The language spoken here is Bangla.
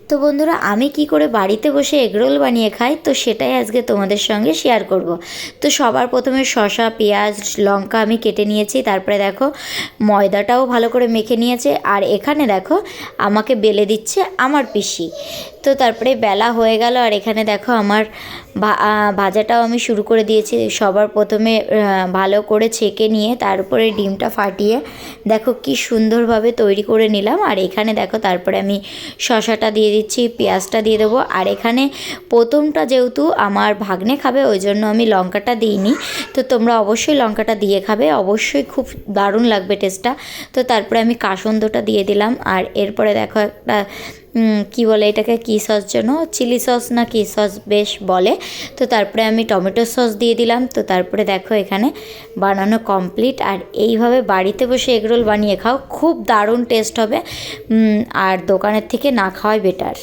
তো বন্ধুরা, আমি কি করে বাড়িতে বসে এগরোল বানিয়ে খাই, তো সেটাই আজকে তোমাদের সঙ্গে শেয়ার করব। তো সবার প্রথমে শসা, পেঁয়াজ, লঙ্কা আমি কেটে নিয়েছি। তারপরে দেখো ময়দাটাও ভালো করে মেখে নিয়েছে। আর এখানে দেখো আমাকে বেলে দিচ্ছে আমার পিসি। তো তারপরে বেলা হয়ে গেল। আর এখানে দেখো আমার ভাজাটাও আমি শুরু করে দিয়েছি। সবার প্রথমে ভালো করে ছেঁকে নিয়ে তার উপরে ডিমটা ফাটিয়ে দেখো কি সুন্দরভাবে তৈরি করে নিলাম। আর এখানে দেখো তারপরে আমি শসাটা দিয়ে দিচ্ছি, পেঁয়াজটা দিয়ে দেবো। আর এখানে প্রথমটা যেহেতু আমার ভাগ্নে খাবে, ওই জন্য আমি লঙ্কাটা দিইনি। তো তোমরা অবশ্যই লঙ্কাটা দিয়ে খাবে, অবশ্যই খুব দারুণ লাগবে টেস্টটা। তো তারপরে আমি কাসুন্দটা দিয়ে দিলাম। আর এরপরে দেখো একটা কি বলে এটাকে, কী সস যেন, চিলি সস না কী সস বেশ বলে। তো তারপরে আমি টমেটো সস দিয়ে দিলাম। তো তারপরে দেখো এখানে বানানো কমপ্লিট। আর এইভাবে বাড়িতে বসে এগরোল বানিয়ে খাও, খুব দারুণ টেস্ট হবে। আর দোকানের থেকে না খাওয়াই বেটার।